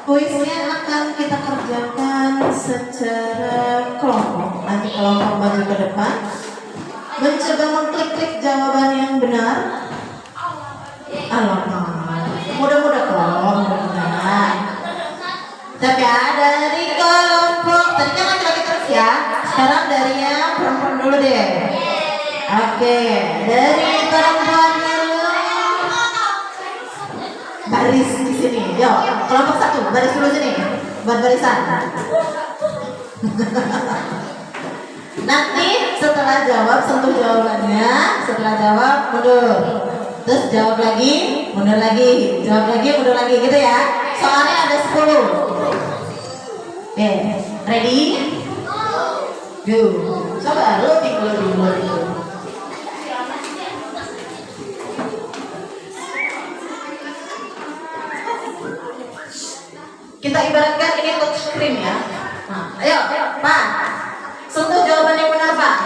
Kuisnya akan kita kerjakan secara kelompok. Nanti kelompok maju ke depan, mencoba mengklik-klik jawaban yang benar. Alamak, mudah-mudah kok, mudah-mudahan. Tapi dari kelompok tadi kan laki-laki terus ya. Sekarang dari yang perempuan dulu deh. Oke, dari perempuan dulu. Baris di sini. Yo, kelompok satu, baris dulu sini. Buat barisan. Nanti setelah jawab sentuh jawabannya. Setelah jawab mundur. Terus jawab lagi, mundur lagi, jawab lagi, mundur lagi, gitu ya. Soalnya ada 10. Oke, ready? Go. Coba loading dulu. Kita ibaratkan ini touch screen ya. Nah, ayo, Pak. Sentuh jawaban yang benar, Pak.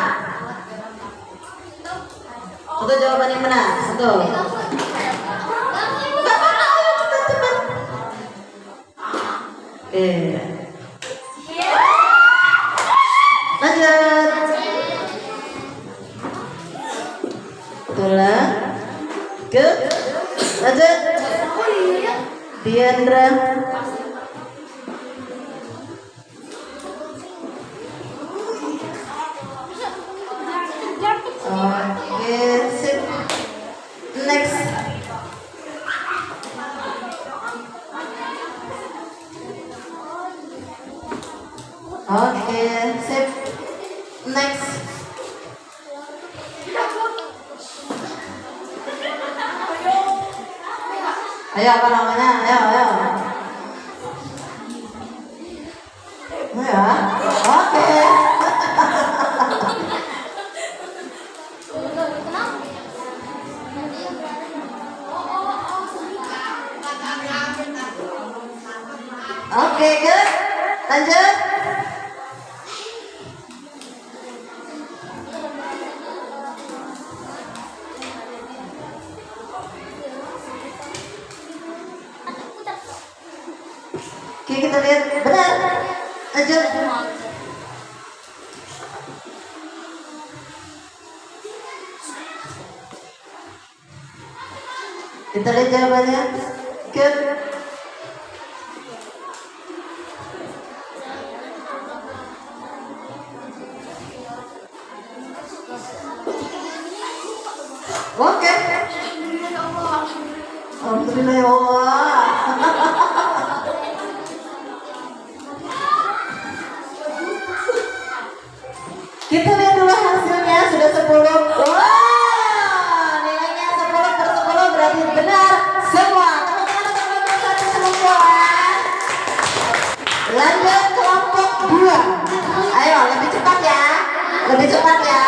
Sentuh jawaban yang benar, sentuh. Enggak apa-apa, ayo cepat. Lanjut. Tulang. Ke. Lanjut. Diandra. Oke, sip. Next. Oke, sip. Next. Ayo, apa namanya? Ayo. Ya, oke. Oke, good. Lanjut. Oke, kita lihat. Benar. Lanjut. Kita lihat jawabannya. Good. Oke. Alhamdulillah ya Allah. Kita lihat dulu hasilnya sudah 10. Wah, nilainya 10/10 berarti benar semua. Teman-teman satu semua. Lanjut kelompok 2. Ayo lebih cepat ya. Lebih cepat ya.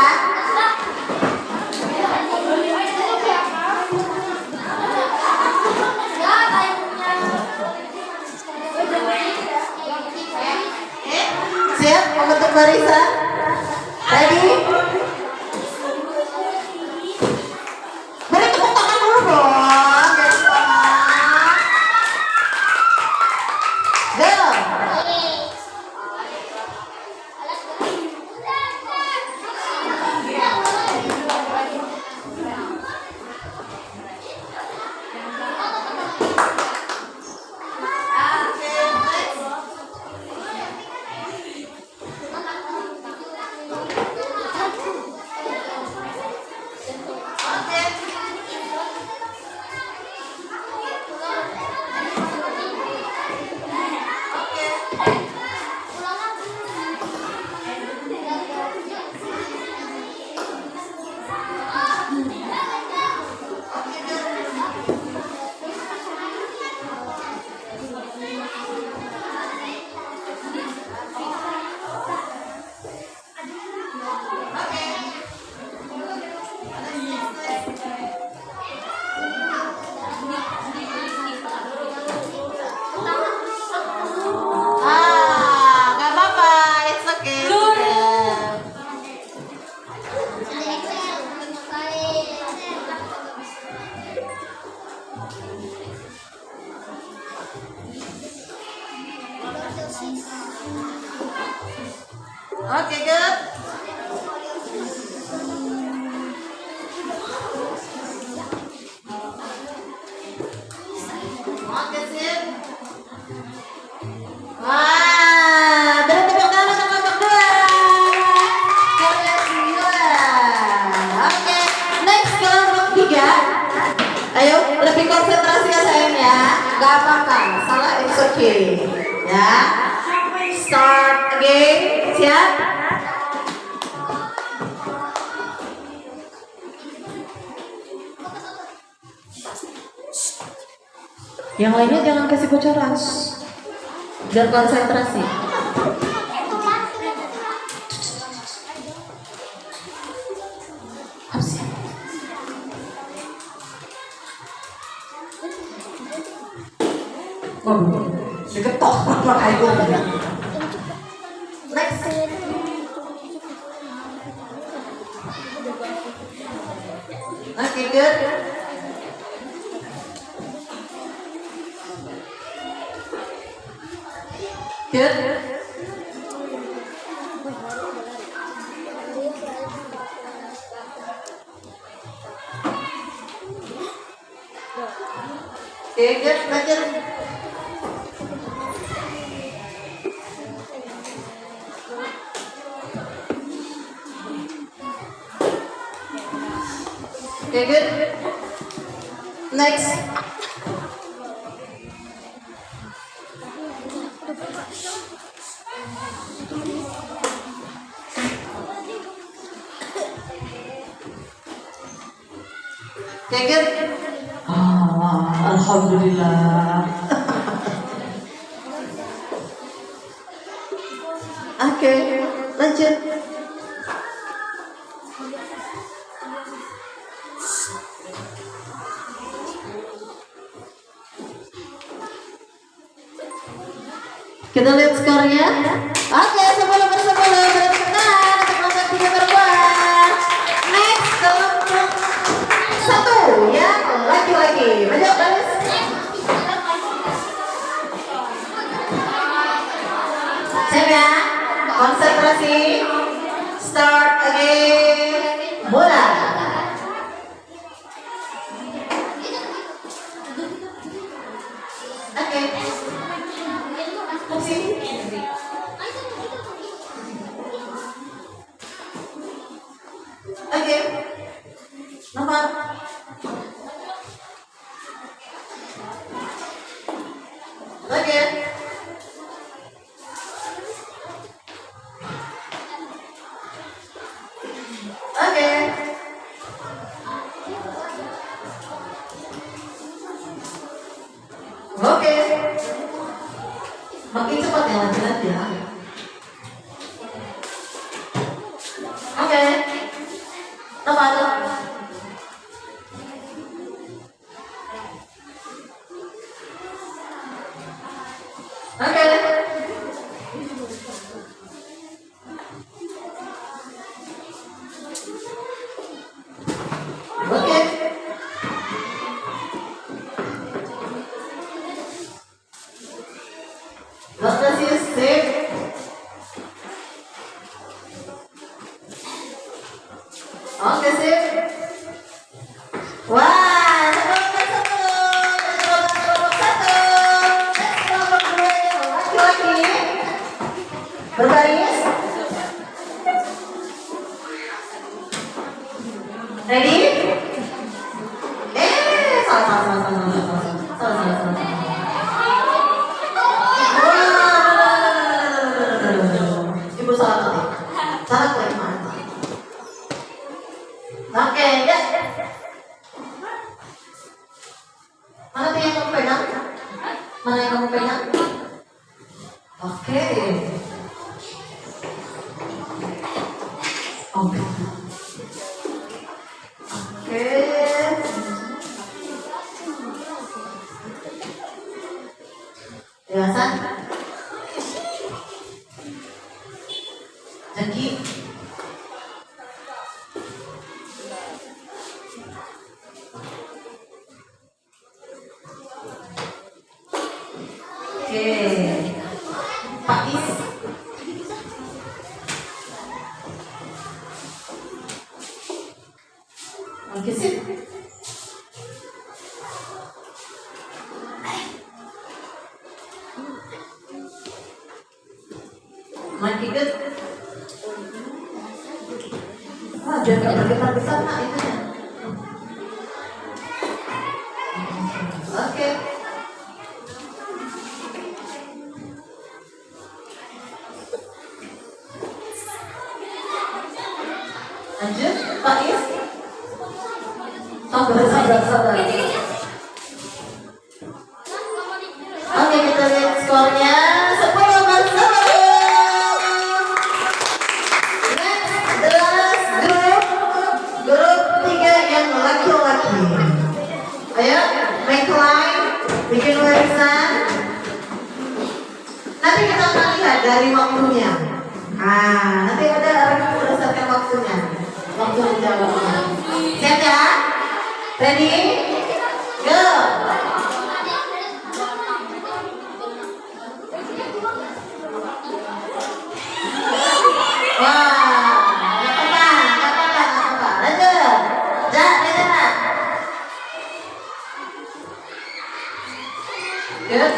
Siap membentuk barisan? Ready? Beri tepuk tangan dulu dong. Go. Oke, good. Oke, sip. Wah, beri tepuk tangan untuk kelompok 2. Kalian gila. Oke, next kelompok 3. Ayo, lebih konsentrasi ya sayang ya. Gak apa-apa, salah it's okay. Ya. Start again. Siap? Yang lainnya jangan kasih bocoran. Biar konsentrasi. Siap. Oh, diketok pakai gue. Next. Okay, good. Good. Okay, good. Lanjut. Okay, good. Next. Okay, good. Alhamdulillah. Oke, lanjut. Kita lihat skornya. Oke, 10 per 10 benar untuk kelompok 3 perempuan. Next kelompok 1 ya, laki-laki. Maju guys. Siap ya? Konsentrasi. Start again. Mulai. Oke. Oke. Nomor. Oke. Oke. Oke. Makin cepat ya laki-laki ya. Oke. Nomor. Oke. Oke. Lokasi sip. Oke sip. Wah, kelompok 1. Kelompok 2 laki-laki. Berbaris. Ready? Salah. Ibu salah ketik. Salah ketik mana? Oke, ya. Mana tuh yang kamu pegang? Mana yang kamu pegang? Oke. Oke. Oke. Dewasa. Jadi. Oke. Pak Is. Oke sip. Makin good. Biar gak bergetar-getar nak itu ya. Oke. Lanjut, Pak Is. Sabar. Oke, kita lihat skornya 10-10. Next adalah grup 3 yang laki-laki. Ayo, make line, bikin warisan. Nanti kita akan lihat dari waktunya. Nanti ada ranking berdasarkan waktunya. Waktu menjawabnya. Siap ya? Ready? Go! Wah, nggak apa-apa. Lanjut. Reda. Good.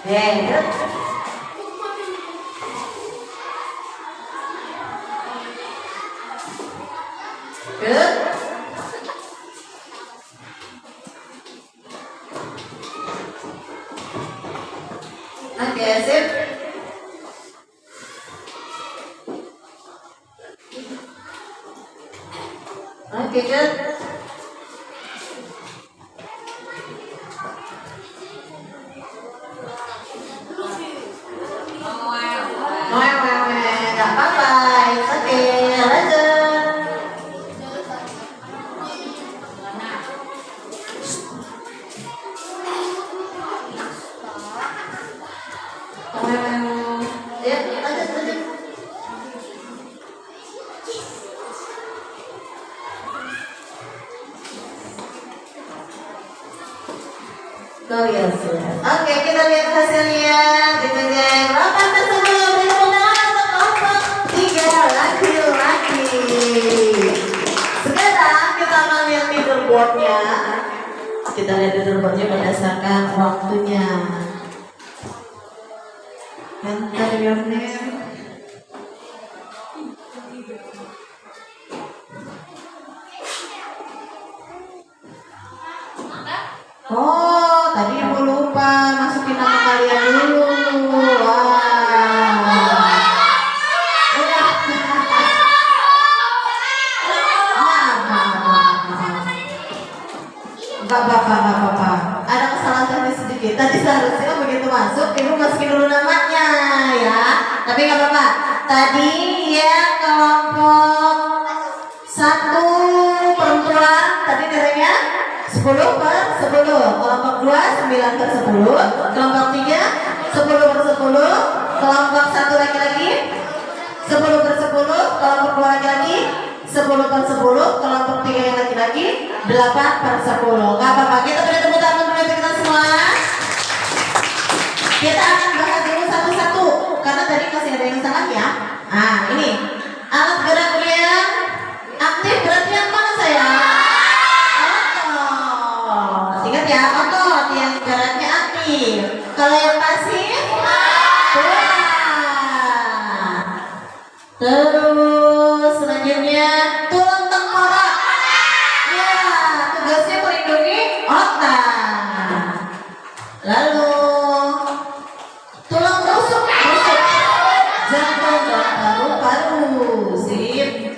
Good. Good. Oke, sip. Oke, good. Gak apa-apa, it's okay. Lanjut. Ya, lanjut. Oh iya, oke, kita lihat hasilnya. Gitu geng, 8-10 beri kemenangan untuk kelompok 3 laki-laki. Sekarang kita akan lihat leaderboardnya. Kita lihat leaderboardnya berdasarkan waktunya. Enter your name. Oh, tadi ibu lupa masukin nama kalian dulu. Wah. Udah. Gak apa-apa. Ada kesalahan teknis sedikit. Tadi seharusnya begitu masuk, ibu masukin dulu namanya ya. Tapi gak apa-apa. Tadi ya kelompok 1 perempuan, tadi nilainya 10/10. Kelompok 2 9/10. Kelompok 3 10/10. Kelompok 1 laki-laki 10/10. Kelompok 2 laki-laki 10/10. Kelompok 3 yang laki-laki 8/10. Gak apa-apa, kita beri tepuk tangan dulu untuk kita semua. Kita akan bahas dulu satu-satu karena tadi masih ada yang salah ya. Ini alat gerak yang aktif berarti yang mana saya? Ingat ya, otot yang geraknya aktif. Kalau yang pasif, terus selanjutnya tulang tengkorak. Ya, tugasnya melindungi otak. Lalu tulang rusuk, jantung dan paru-paru. Sip.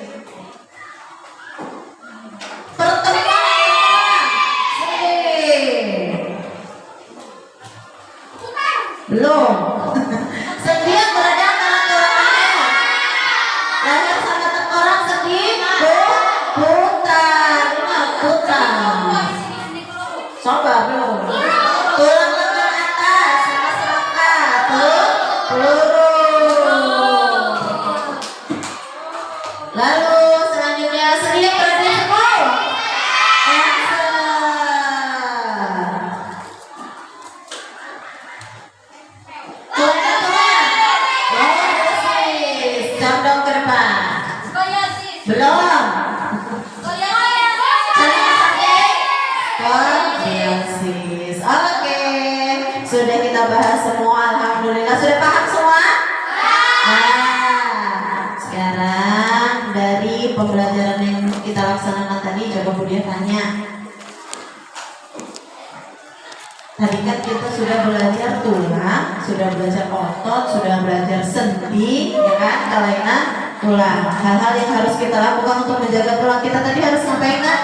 Belum. Setiap berada antara tulang leher sama tengkorak sedikit putar. Coba belum. Tulang lengan atas sama serangka lurus. Lalu selanjutnya sedikit berada di bawah. Action. Epilepsis. Oke, sudah kita bahas semua. Alhamdulillah, sudah paham semua? Nah, sekarang dari pembelajaran yang kita laksanakan tadi, coba Budia tanya. Tadi kan kita sudah belajar tulang, sudah belajar otot, sudah belajar sendi, ya kan, kelainan tulang. Hal-hal yang harus kita lakukan untuk menjaga tulang kita tadi harus ngapain kan?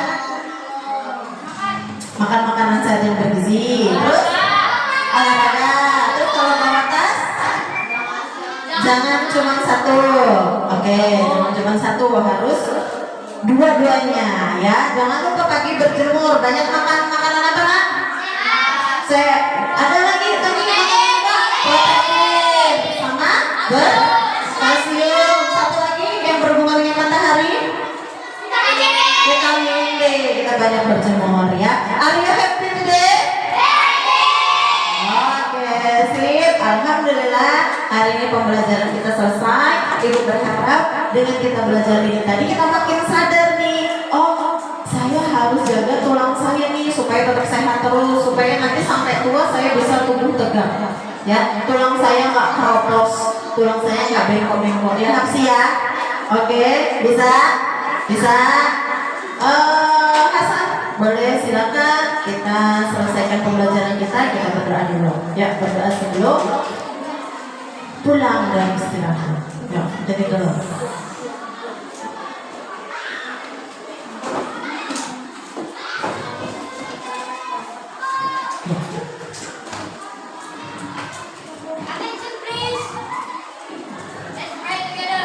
Makan makanan sehat yang bergizi, terus olahraga, terus kalau bawa tas jangan cuma satu, oke, jangan cuma satu, harus dua-duanya ya. Jangan lupa pagi berjemur, banyak makan makanan apa kan? Ada lagi tadi protein sama berkalsium. Satu lagi yang berhubungan dengan matahari, vitamin D. Kita banyak berjemur ya. Are you happy today? Oke, sip. Alhamdulillah hari ini pembelajaran kita selesai. Ibu berharap dengan kita belajar ini tadi kita makin sadar nih. Oh, saya harus jaga tulang saya nih supaya tetap sehat terus, supaya nanti sampai tua saya bisa tubuh tegak. Ya, tulang saya nggak keropos, tulang saya nggak bengkok-bengkok. Ya, Hapsi ya. Oke, bisa? Hasan, boleh silakan kita selesaikan pembelajaran kita berdoa dulu. Ya, berdoa sebelum pulang dan istirahat. Ya, jadi dulu. Attention please. Let's pray together.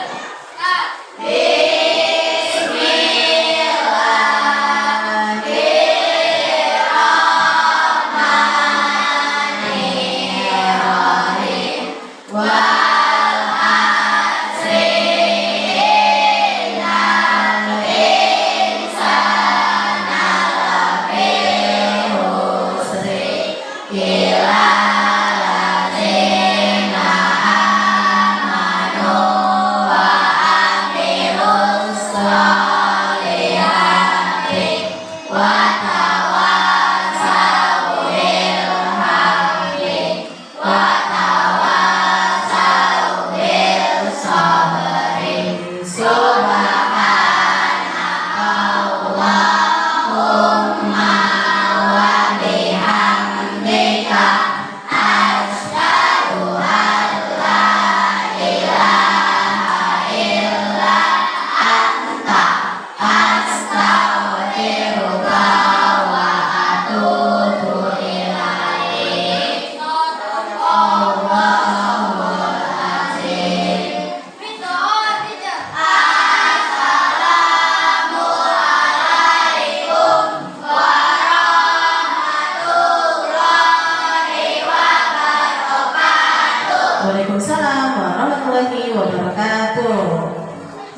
Waalaikumsalam warahmatullahi wabarakatuh.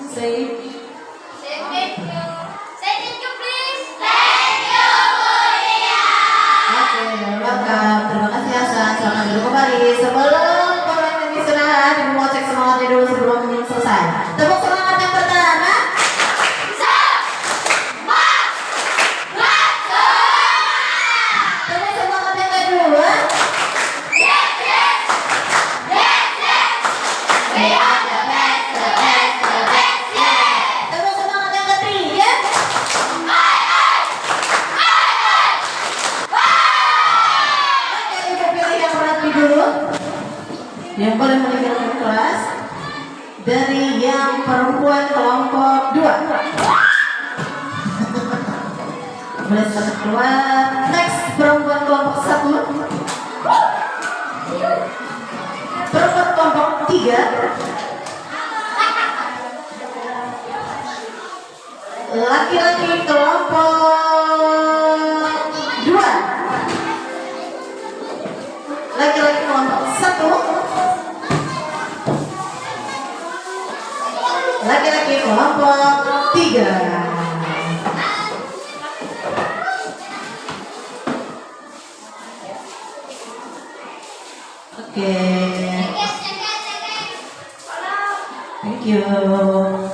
Say Thank you. Say thank you please. Thank you, Budia. oke, welcome. Terima kasih Hasan. Selamat duduk kembali. Sebelum kalian istirahat, ibu mau cek semangatnya dulu sebelum selesai. Tepuk semangat yang pertama. Tepuk semangat yang kedua. Tepuk semangat yang ketiga. Oke, ibu pilih yang rapi dulu. Yang boleh meninggalkan kelas. Dari yang perempuan kelompok 2. Boleh silakan keluar. Next, perempuan kelompok 1. Perempuan kelompok 3. Laki-laki kelompok 2. Laki-laki kelompok 1. Laki-laki kelompok 3. Oke. Thank you.